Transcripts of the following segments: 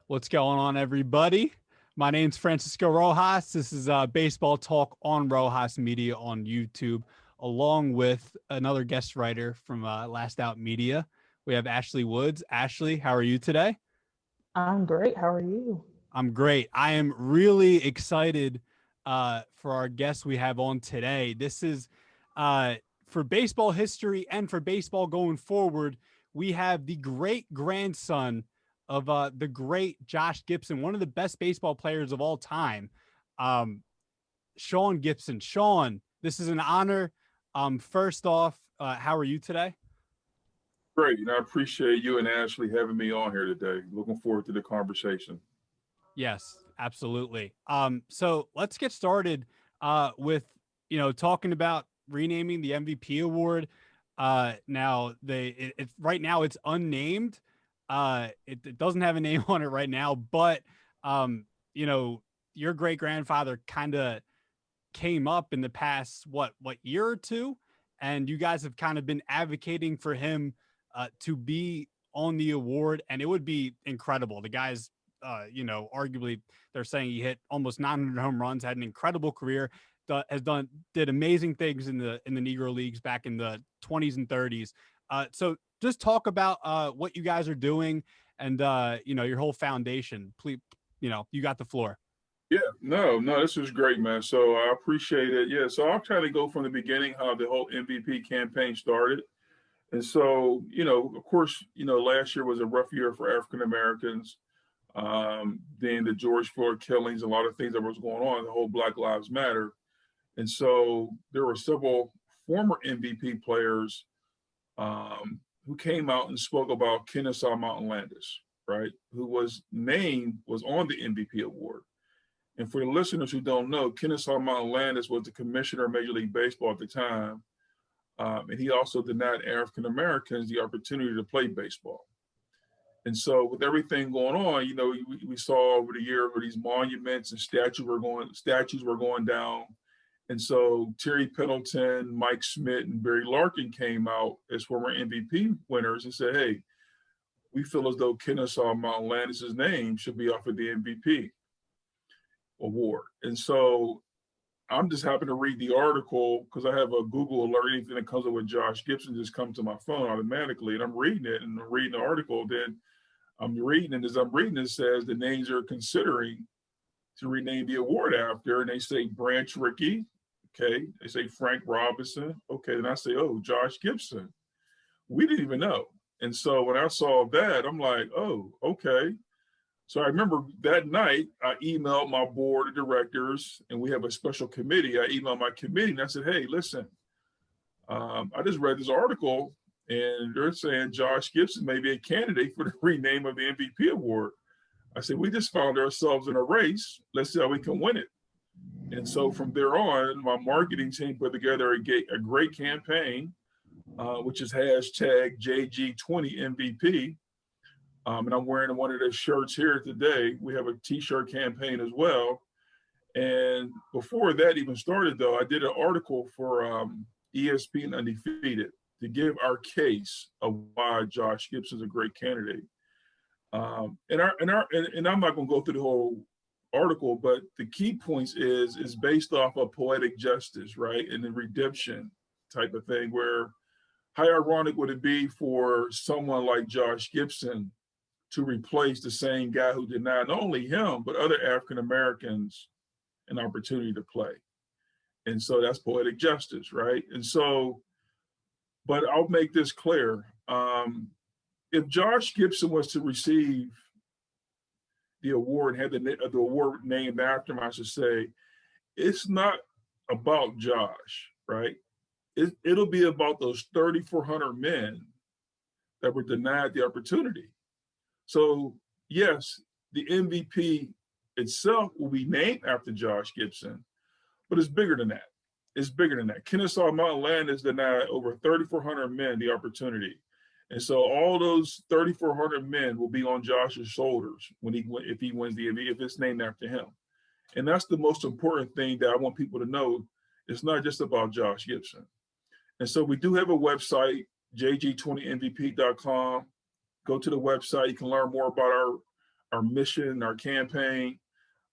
What's going on, everybody? My name's Francisco Rojas. This is Baseball Talk on Rojas Media on YouTube, along with another guest writer from Last Out Media. We have Ashlee Woods. Ashlee, how are you today? I'm great. How are you? I'm great. I am really excited for our guest we have on today. This is uh, for baseball history and for baseball going forward. We have the great grandson of the great Josh Gibson, one of the best baseball players of all time, um, Seasn Gibson. Sean, this is an honor. First off, how are you today? Great, and I appreciate you and Ashlee having me on here today. Looking forward to the conversation. Yes, absolutely. So let's get started with talking about renaming the MVP award. Now right now it's unnamed. It doesn't have a name on it right now, but you know, your great grandfather kind of came up in the past what year or two, and you guys have kind of been advocating for him to be on the award, and it would be incredible. The guy's arguably they're saying he hit almost 900 home runs, had an incredible career, did amazing things in the Negro Leagues back in the 20s and 30s. So just talk about what you guys are doing and your whole foundation. Please, you got the floor. Yeah, no, this was great, man. So I appreciate it. Yeah, so I'll try to go from the beginning how the whole MVP campaign started. And so, of course, last year was a rough year for African Americans. Then the George Floyd killings, a lot of things that was going on, the whole Black Lives Matter. And so there were several former MVP players who came out and spoke about Kennesaw Mountain Landis, right? Who was on the MVP award. And for the listeners who don't know, Kennesaw Mountain Landis was the commissioner of Major League Baseball at the time. And he also denied African Americans the opportunity to play baseball. And so with everything going on, we saw over the year where these monuments and statues were going down. And so Terry Pendleton, Mike Smith, and Barry Larkin came out as former MVP winners and said, hey, we feel as though Kennesaw Mountain Landis' name should be offered the MVP award. And so I'm just happy to read the article because I have a Google alert. Anything that comes up with Josh Gibson just comes to my phone automatically. And I'm reading it and I'm reading the article. Then I'm reading, and as I'm reading, it says the names are considering to rename the award after, and they say Branch Rickey, okay. They say Frank Robinson, okay. Then I say, oh, Josh Gibson. We didn't even know. And so when I saw that, I'm like, oh, okay. So I remember that night, I emailed my board of directors, and we have a special committee. I emailed my committee, and I said, hey, listen, I just read this article, and they're saying Josh Gibson may be a candidate for the rename of the MVP award. I said, we just found ourselves in a race. Let's see how we can win it. And so from there on, my marketing team put together a great campaign, which is hashtag JG20MVP. And I'm wearing one of the shirts here today. We have a t-shirt campaign as well. And before that even started, though, I did an article for ESPN Undefeated to give our case of why Josh Gibson's a great candidate. And I'm not going to go through the whole article, but the key points is based off of poetic justice, right? And the redemption type of thing, where how ironic would it be for someone like Josh Gibson to replace the same guy who denied not only him, but other African Americans an opportunity to play. And so that's poetic justice, right? And so, but I'll make this clear. If Josh Gibson was to receive the award, had the award named after him, I should say, it's not about Josh, right? It'll be about those 3,400 men that were denied the opportunity. So yes, the MVP itself will be named after Josh Gibson, but it's bigger than that. It's bigger than that. Kennesaw Mountain Landis denied over 3,400 men the opportunity. And so all those 3,400 men will be on Josh's shoulders if he wins the MVP, if it's named after him. And that's the most important thing that I want people to know. It's not just about Josh Gibson. And so we do have a website, jg20mvp.com. Go to the website. You can learn more about our mission, our campaign.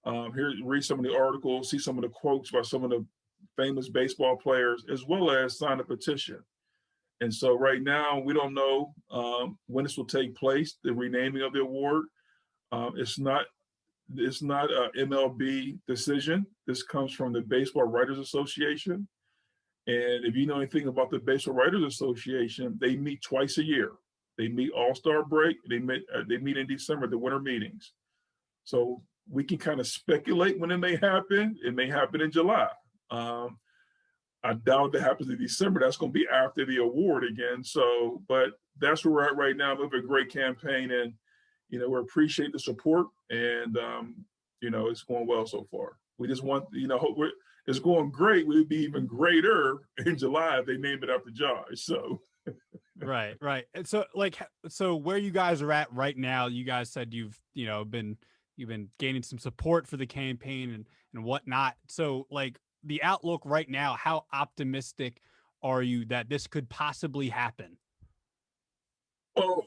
Here, read some of the articles, see some of the quotes by some of the famous baseball players, as well as sign a petition. And so right now, we don't know when this will take place, the renaming of the award. It's not a MLB decision. This comes from the Baseball Writers Association. And if you know anything about the Baseball Writers Association, they meet twice a year. They meet All-Star break. They meet in December, the winter meetings. So we can kind of speculate when it may happen. It may happen in July. I doubt that happens in December. That's going to be after the award again. So, but that's where we're at right now. We have a great campaign, and we appreciate the support, and it's going well so far. We just want, hope it's going great. We'd be even greater in July if they named it after Josh. So, right. And so where you guys are at right now, you guys said you've been gaining some support for the campaign and whatnot. So the outlook right now, how optimistic are you that this could possibly happen? Well,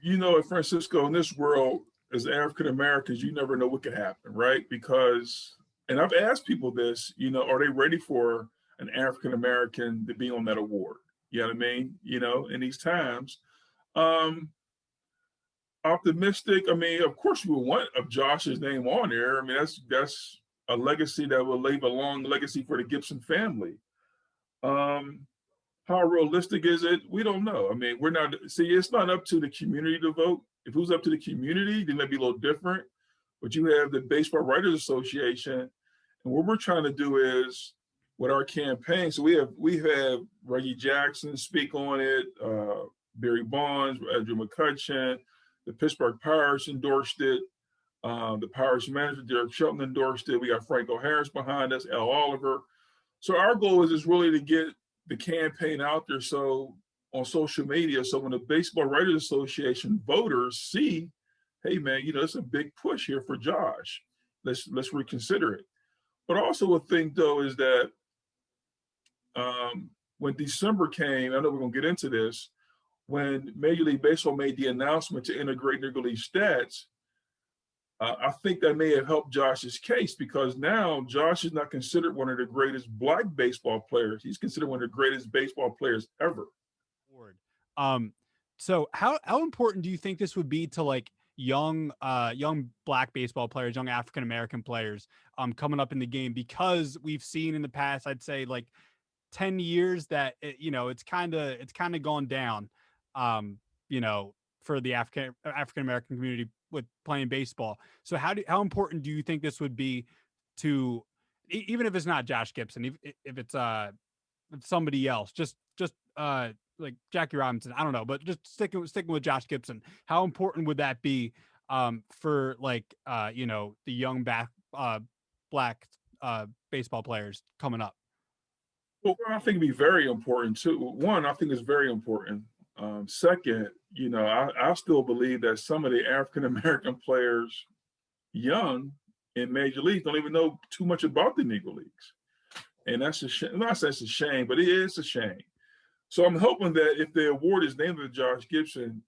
at Francisco, in this world, as African Americans, you never know what could happen, right? Because, and I've asked people this, are they ready for an African American to be on that award? You know what I mean? In these times. Optimistic. I mean, of course, we would want Josh's name on there. I mean, that's a legacy that will leave a long legacy for the Gibson family. How realistic is it? We don't know. I mean, it's not up to the community to vote. If it was up to the community, then that'd be a little different. But you have the Baseball Writers Association, and what we're trying to do is with our campaign. So we have Reggie Jackson speak on it, Barry Bonds, Andrew McCutcheon, the Pittsburgh Pirates endorsed it. The Pirates manager, Derek Shelton, endorsed it. We got Franco Harris behind us, Al Oliver. So our goal is really to get the campaign out there on social media. So when the Baseball Writers Association voters see, hey man, it's a big push here for Josh. Let's reconsider it. But also a thing though is that when December came, I know we're gonna get into this, when Major League Baseball made the announcement to integrate Negro League stats, I think that may have helped Josh's case, because now Josh is not considered one of the greatest Black baseball players. He's considered one of the greatest baseball players ever. So how important do you think this would be to young Black baseball players, young African American players coming up in the game? Because we've seen in the past, I'd say 10 years that it's kind of gone down for the African American community with playing baseball. So how important do you think this would be to, even if it's not Josh Gibson, if it's somebody else, just like Jackie Robinson, I don't know, but just sticking with Josh Gibson, how important would that be for the young Black baseball players coming up? Well, I think it'd be very important too. One, I think it's very important. Second, I still believe that some of the African American players, young in major leagues, don't even know too much about the Negro Leagues, and that's a shame. Not say it's a shame, but it is a shame. So I'm hoping that if the award is named after Josh Gibson,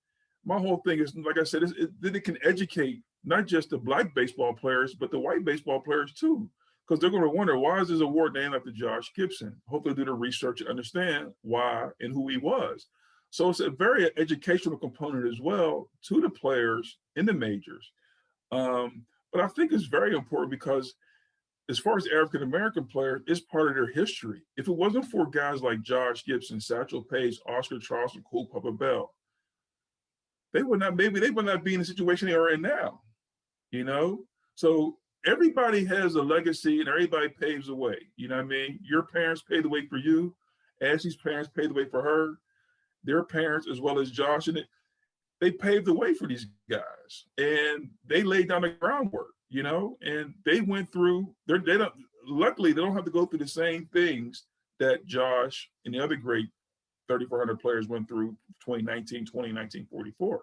my whole thing is, like I said, that it can educate not just the Black baseball players, but the white baseball players too, because they're going to wonder, why is this award named after Josh Gibson? Hopefully do the research and understand why and who he was. So it's a very educational component as well to the players in the majors. But I think it's very important because as far as African American players, it's part of their history. If it wasn't for guys like Josh Gibson, Satchel Paige, Oscar Charleston, Cool Papa Bell, they would not be in the situation they are in now. So everybody has a legacy and everybody paves the way. You know what I mean? Your parents paved the way for you. Ashlee's parents paved the way for her. Their parents, as well as Josh, and they paved the way for these guys, and they laid down the groundwork, and they went through. Luckily, they don't have to go through the same things that Josh and the other great 3,400 players went through 2019, 2019, 44.